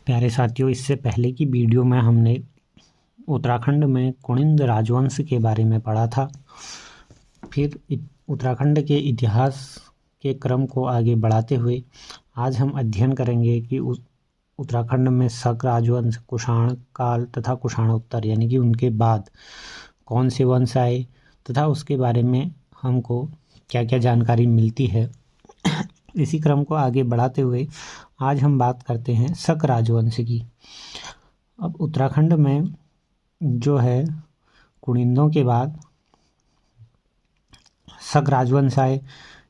प्यारे साथियों, इससे पहले की वीडियो में हमने उत्तराखंड में कुनिंद राजवंश के बारे में पढ़ा था। फिर उत्तराखंड के इतिहास के क्रम को आगे बढ़ाते हुए आज हम अध्ययन करेंगे कि उत्तराखंड में शक राजवंश, कुषाण काल तथा कुषाणोत्तर यानी कि उनके बाद कौन से वंश आए तथा उसके बारे में हमको क्या क्या जानकारी मिलती है। इसी क्रम को आगे बढ़ाते हुए आज हम बात करते हैं शक राजवंश की। अब उत्तराखंड में जो है कुनिंदों के बाद शक राजवंश आए।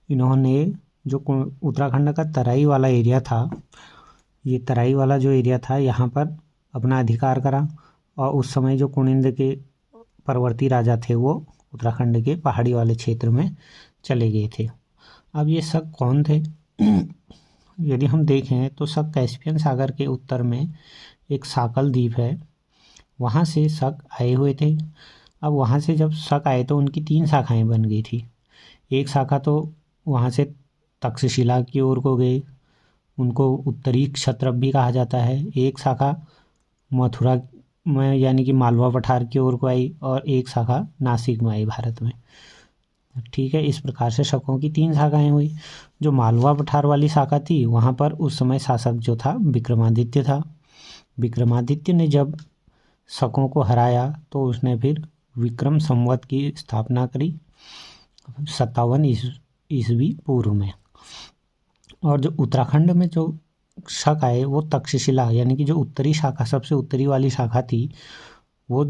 इन्होंने जो उत्तराखंड का तराई वाला एरिया था, ये तराई वाला जो एरिया था यहाँ पर अपना अधिकार करा और उस समय जो कुनिंद के परवर्ती राजा थे वो उत्तराखंड के पहाड़ी वाले क्षेत्र में चले गए थे। अब ये शक कौन थे? यदि हम देखें तो शक कैस्पियन सागर के उत्तर में एक साकल द्वीप है, वहाँ से शक आए हुए थे। अब वहाँ से जब शक आए तो उनकी 3 शाखाएं बन गई थी। एक शाखा तो वहाँ से तक्षशिला की ओर को गई, उनको उत्तरी क्षत्रप भी कहा जाता है। एक शाखा मथुरा में यानी कि मालवा पठार की ओर को आई और एक शाखा नासिक में आई भारत में। ठीक है, इस प्रकार से शकों की 3 शाखाएं हुई। जो मालवा पठार वाली शाखा थी वहाँ पर उस समय शासक जो था विक्रमादित्य था। विक्रमादित्य ने जब शकों को हराया तो उसने फिर विक्रम संवत की स्थापना करी 57 ईस्वी पूर्व में। और जो उत्तराखंड में जो शक आए वो तक्षशिला यानी कि जो उत्तरी शाखा, सबसे उत्तरी वाली शाखा थी, वो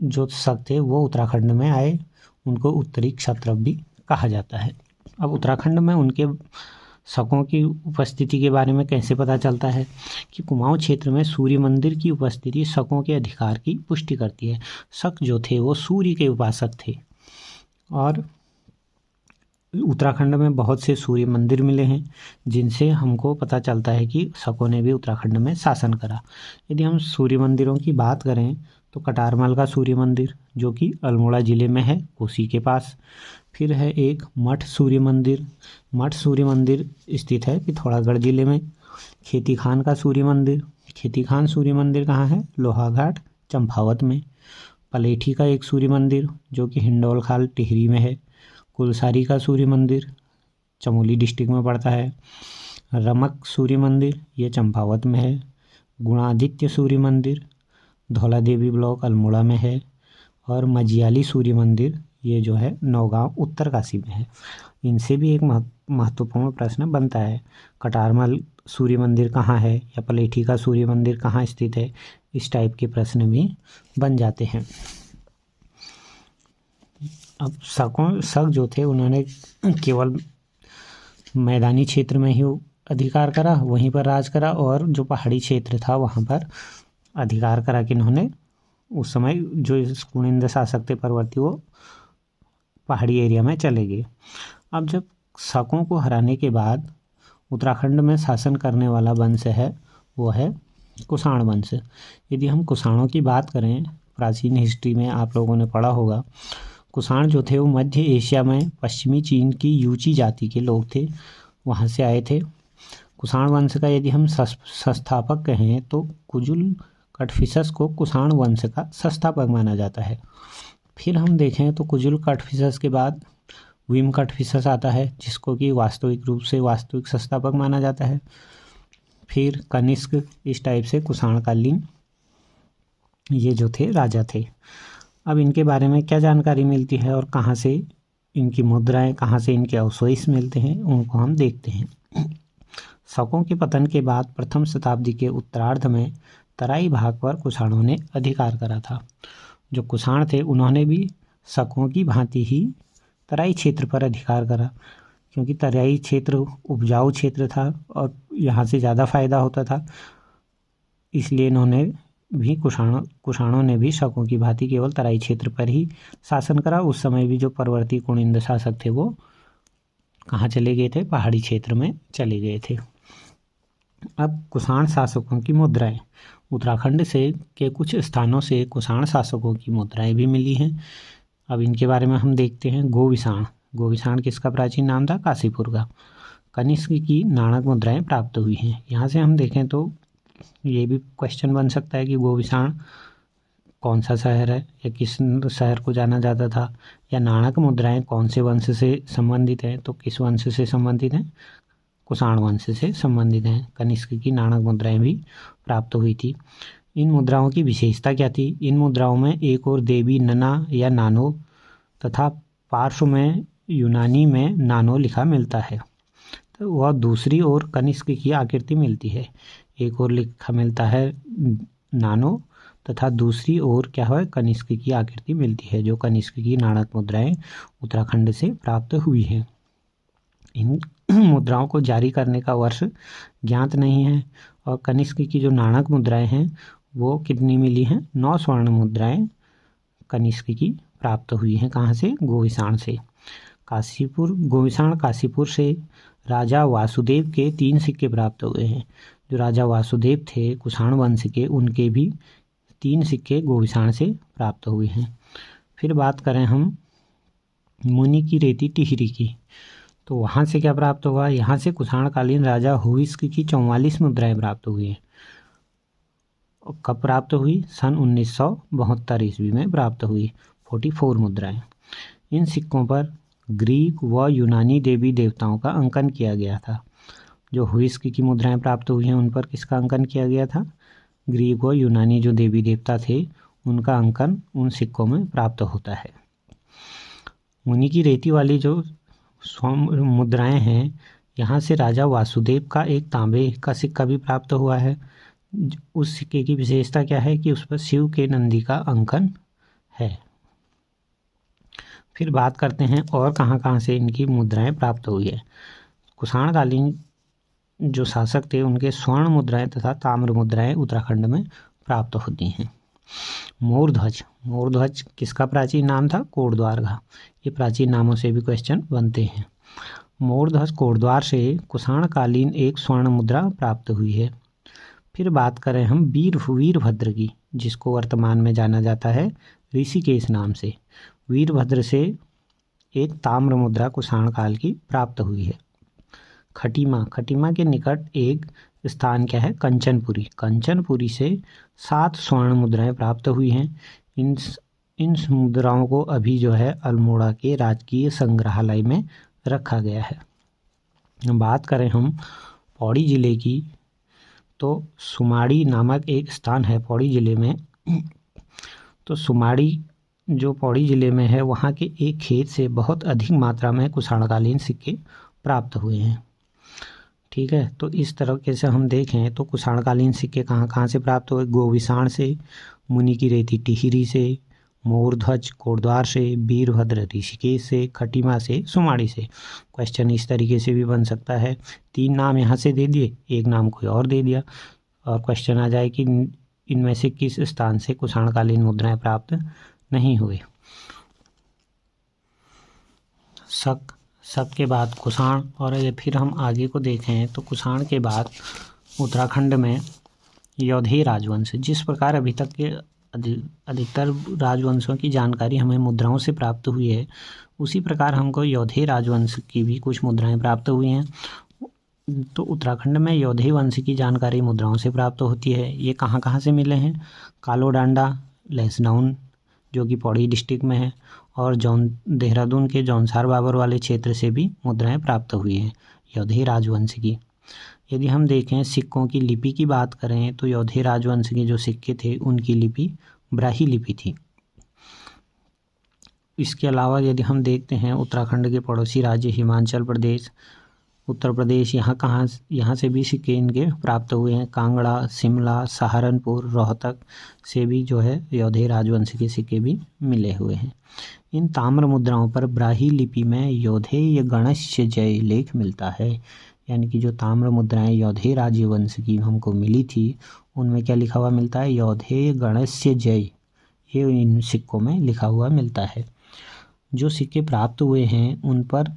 जो शक थे वो उत्तराखंड में आए। उनको उत्तरी क्षत्रप भी कहा जाता है। अब उत्तराखंड में उनके शकों की उपस्थिति के बारे में कैसे पता चलता है कि कुमाऊं क्षेत्र में सूर्य मंदिर की उपस्थिति शकों के अधिकार की पुष्टि करती है। शक जो थे वो सूर्य के उपासक थे और उत्तराखंड में बहुत से सूर्य मंदिर मिले हैं, जिनसे हमको पता चलता है कि शकों ने भी उत्तराखंड में शासन करा। यदि हम सूर्य मंदिरों की बात करें तो कटारमल का सूर्य मंदिर जो कि अल्मोड़ा ज़िले में है, कोसी के पास। फिर है एक मठ सूर्य मंदिर। मठ सूर्य मंदिर स्थित है पिथौरागढ़ ज़िले में। खेती खान का सूर्य मंदिर, खेती खान सूर्य मंदिर कहाँ है? लोहाघाट चंपावत में। पलेठी का एक सूर्य मंदिर जो कि हिंडोल खाल टिहरी में है। कुलसारी का सूर्य मंदिर चमोली डिस्ट्रिक्ट में पड़ता है। रमक सूर्य मंदिर ये चंपावत में है। गुणादित्य सूर्य मंदिर धौला देवी ब्लॉक अल्मोड़ा में है। और मजियाली सूर्य मंदिर ये जो है नौगांव उत्तरकाशी में है। इनसे भी एक महत्वपूर्ण प्रश्न बनता है, कटारमल सूर्य मंदिर कहाँ है या पलेठी का सूर्य मंदिर कहाँ स्थित है। इस टाइप के प्रश्न भी बन जाते हैं। अब शक जो थे उन्होंने केवल मैदानी क्षेत्र में ही अधिकार करा, वहीं पर राज करा, और जो पहाड़ी क्षेत्र था वहाँ पर अधिकार करा कि इन्होंने उस समय जो कुनिंद शासक थे परवर्ती वो पहाड़ी एरिया में चले गए। अब जब शकों को हराने के बाद उत्तराखंड में शासन करने वाला वंश है वो है कुषाण वंश। यदि हम कुषाणों की बात करें, प्राचीन हिस्ट्री में आप लोगों ने पढ़ा होगा, कुषाण जो थे वो मध्य एशिया में पश्चिमी चीन की यूची जाति के लोग थे, वहाँ से आए थे। कुषाण वंश का यदि हम संस्थापक कहें तो कुजुल कटफिसस को कुषाण वंश का संस्थापक माना जाता है। फिर हम देखें तो कुजुल कटफिसस के बाद विम कटफिसस आता है, जिसको कि वास्तविक रूप से वास्तविक संस्थापक माना जाता है। फिर कनिष्क, इस टाइप से कुषाणकालीन ये जो थे राजा थे। अब इनके बारे में क्या जानकारी मिलती है और कहाँ से इनकी मुद्राएं, कहाँ से इनके अवशेष मिलते हैं, उनको हम देखते हैं। शकों के पतन के बाद प्रथम शताब्दी के उत्तरार्ध में तराई भाग पर कुषाणों ने अधिकार करा था। जो कुषाण थे उन्होंने भी शकों की भांति ही तराई क्षेत्र पर अधिकार करा, क्योंकि तराई क्षेत्र उपजाऊ क्षेत्र था और यहाँ से ज़्यादा फायदा होता था। इसलिए इन्होंने भी कुषाणों ने भी शकों की भांति केवल तराई क्षेत्र पर ही शासन करा। उस समय भी जो परवर्ती कुनिंद शासक थे वो कहाँ चले गए थे? पहाड़ी क्षेत्र में चले गए थे। अब कुषाण शासकों की मुद्राएं, उत्तराखंड से के कुछ स्थानों से कुषाण शासकों की मुद्राएं भी मिली हैं। अब इनके बारे में हम देखते हैं। गोविषाण किसका प्राचीन नाम था? काशीपुर का। कनिष्क की नाणक मुद्राएं प्राप्त हुई हैं। यहाँ से हम देखें तो ये भी क्वेश्चन बन सकता है कि गोविसाण कौन सा शहर है या किस शहर को जाना जाता था, या नाणक मुद्राएं कौन से वंश से संबंधित हैं, तो किस वंश से संबंधित हैं, कुषाण वंश से संबंधित हैं। कनिष्क की नाणक मुद्राएं भी प्राप्त हुई थी। इन मुद्राओं की विशेषता क्या थी? इन मुद्राओं में एक और देवी नना या नानो तथा पार्श्व में यूनानी में नानो लिखा मिलता है, तो वह दूसरी ओर कनिष्क की आकृति मिलती है। एक और लिखा मिलता है नानो तथा दूसरी ओर क्या है, कनिष्क की आकृति मिलती है, जो कनिष्क की नाणक मुद्राएं उत्तराखंड से प्राप्त हुई हैं। इन मुद्राओं को जारी करने का वर्ष ज्ञात नहीं है। और कनिष्क की जो नाणक मुद्राएं हैं वो कितनी मिली हैं? 9 स्वर्ण मुद्राएं कनिष्क की प्राप्त हुई हैं। कहाँ से? गोविसाण से। काशीपुर, गोविसाण काशीपुर से राजा वासुदेव के 3 सिक्के प्राप्त हुए हैं। जो राजा वासुदेव थे कुषाण वंश के, उनके भी 3 सिक्के गोविसाण से प्राप्त हुए हैं। फिर बात करें हम मुनि की रेती टिहरी की, तो वहाँ से क्या प्राप्त हुआ? यहाँ से कुषाणकालीन राजा हुइस्क की 44 मुद्राएं प्राप्त हुई हैं। कब प्राप्त हुई? सन 1972 ईस्वी में प्राप्त हुई 44 मुद्राएं। इन सिक्कों पर ग्रीक व यूनानी देवी देवताओं का अंकन किया गया था। जो हुइस्क की मुद्राएं प्राप्त हुई हैं उन पर किसका अंकन किया गया था? ग्रीक व यूनानी जो देवी देवता थे उनका अंकन उन सिक्कों में प्राप्त होता है। मुनि की रेती वाली जो मुद्राएं हैं, यहाँ से राजा वासुदेव का एक तांबे का सिक्का भी प्राप्त हुआ है। उस सिक्के की विशेषता क्या है कि उस पर शिव के नंदी का अंकन है। फिर बात करते हैं और कहाँ कहाँ से इनकी मुद्राएं प्राप्त हुई है। कुषाणकालीन जो शासक थे उनके स्वर्ण मुद्राएं तथा ताम्र मुद्राएं उत्तराखंड में प्राप्त होती हैं। मोरध्वज, मोरध्वज किसका प्राचीन नाम था? कोटद्वार। ये प्राचीन नामों से भी क्वेश्चन बनते हैं। मोरध्वज कोटद्वार से कुषाणकालीन एक स्वर्ण मुद्रा प्राप्त हुई है। फिर बात करें हम वीरभद्र की, जिसको वर्तमान में जाना जाता है ऋषिकेश नाम से। वीरभद्र से एक ताम्र मुद्रा कुषाण काल की प्राप्त हुई है। खटीमा, खटीमा के निकट एक स्थान क्या है? कंचनपुरी। कंचनपुरी से 7 स्वर्ण मुद्राएं प्राप्त हुई हैं। इन मुद्राओं को अभी जो है अल्मोड़ा के राजकीय संग्रहालय में रखा गया है। बात करें हम पौड़ी जिले की, तो सुमाड़ी नामक एक स्थान है पौड़ी जिले में। तो सुमाड़ी जो पौड़ी जिले में है, वहाँ के एक खेत से बहुत अधिक मात्रा में कुषाणकालीन सिक्के प्राप्त हुए हैं। ठीक है, तो इस तरीके से हम देखें तो कुषाणकालीन सिक्के कहाँ कहाँ से प्राप्त हुए? गोविसाण से, मुनि की रेती टिहरी से, मोरध्वज कोटद्वार से, वीरभद्र ऋषिकेश से, खटीमा से, सुमाड़ी से। क्वेश्चन इस तरीके से भी बन सकता है, 3 नाम यहाँ से दे दिए, एक नाम कोई और दे दिया, और क्वेश्चन आ जाए कि इनमें से किस स्थान से कुषाणकालीन मुद्राएं प्राप्त नहीं हुए। शक के बाद कुषाण, और फिर हम आगे को देखें तो कुषाण के बाद उत्तराखंड में योधेय राजवंश। जिस प्रकार अभी तक के अधिकतर राजवंशों की जानकारी हमें मुद्राओं से प्राप्त हुई है, उसी प्रकार हमको योधेय राजवंश की भी कुछ मुद्राएं प्राप्त हुई हैं। तो उत्तराखंड में योधेय वंश की जानकारी मुद्राओं से प्राप्त होती है। ये कहाँ कहाँ से मिले हैं? कालोडांडा, लहसनाउन जो कि पौड़ी डिस्ट्रिक्ट में है, और देहरादून के जौनसार बाबर वाले क्षेत्र से भी मुद्राएं प्राप्त हुई हैं योधेय राजवंश की। यदि हम देखें सिक्कों की लिपि की बात करें तो योधेय राजवंश के जो सिक्के थे उनकी लिपि ब्राही लिपि थी। इसके अलावा यदि हम देखते हैं उत्तराखंड के पड़ोसी राज्य हिमाचल प्रदेश, उत्तर प्रदेश, यहाँ से भी सिक्के इनके प्राप्त हुए हैं। कांगड़ा, शिमला, सहारनपुर, रोहतक से भी जो है योधेय राजवंश के सिक्के भी मिले हुए हैं। इन ताम्र मुद्राओं पर ब्राही लिपि में योधेय गणस्य जय लेख मिलता है, यानी कि जो ताम्र मुद्राएं योधेय राजवंश की हमको मिली थी उनमें क्या लिखा हुआ मिलता है? योधेय गणस्य जय, ये इन सिक्कों में लिखा हुआ मिलता है। जो सिक्के प्राप्त हुए हैं उन पर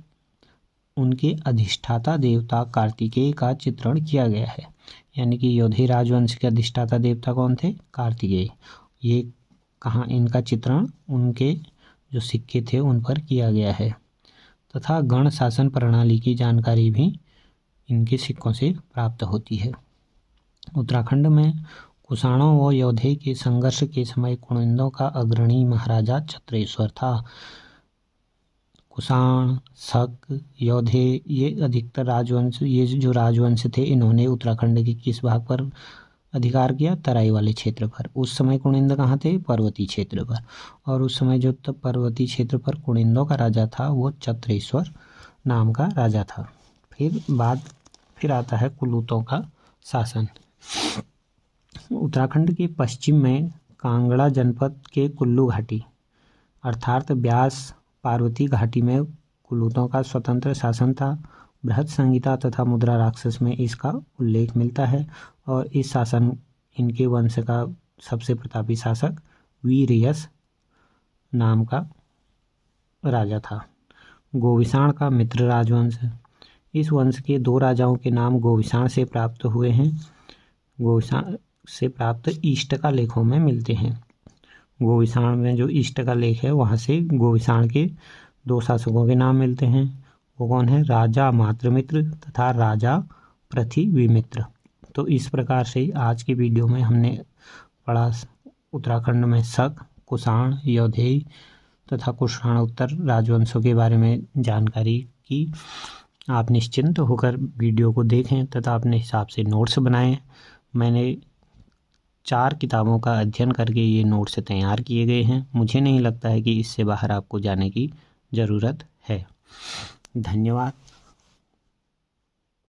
उनके अधिष्ठाता देवता कार्तिकेय का चित्रण किया गया है, यानी कि योधेय राजवंश के अधिष्ठाता देवता कौन थे? कार्तिकेय। ये कहाँ इनका चित्रण उनके जो सिक्के थे उन पर किया गया है, तथा गण शासन प्रणाली की जानकारी भी इनके सिक्कों से प्राप्त होती है। उत्तराखंड में कुषाणों व योधे के संघर्ष के समय कुणिंदों का अग्रणी महाराजा चत्रेश्वर था। कुषाण, शक, योधे ये अधिकतर राजवंश, ये जो राजवंश थे, इन्होंने उत्तराखंड के किस भाग पर अधिकार किया? तराई वाले क्षेत्र पर। उस समय कुणिंद कहाँ थे? पर्वतीय क्षेत्र पर। और उस समय जो पर्वतीय क्षेत्र पर कुणिंदों का राजा था वो चत्रेश्वर नाम का राजा था। फिर आता है कुलूतों का शासन। उत्तराखंड के पश्चिम में कांगड़ा जनपद के कुल्लू घाटी अर्थात ब्यास पार्वती घाटी में कुलूतों का स्वतंत्र शासन था। बृहत संहिता तथा मुद्रा राक्षस में इसका उल्लेख मिलता है और इस शासन इनके वंश का सबसे प्रतापी शासक वीरयस नाम का राजा था। गोविषाण का मित्र राजवंश, इस वंश के 2 राजाओं के नाम गोविषाण से प्राप्त हुए हैं। गोविषाण से प्राप्त ईस्ट का लेखों में मिलते हैं। गोविषाण में जो ईस्ट का लेख है वहाँ से गोविषाण के 2 शासकों के नाम मिलते हैं। वो कौन है? राजा मातृमित्र तथा राजा पृथ्वीमित्र। तो इस प्रकार से आज की वीडियो में हमने पढ़ा उत्तराखंड में शक, कुषाण, योधेय तथा कुषाणोत्तर राजवंशों के बारे में जानकारी की। आप निश्चिंत होकर वीडियो को देखें तथा अपने हिसाब से नोट्स बनाएं। मैंने 4 किताबों का अध्ययन करके ये नोट्स तैयार किए गए हैं। मुझे नहीं लगता है कि इससे बाहर आपको जाने की ज़रूरत है। धन्यवाद।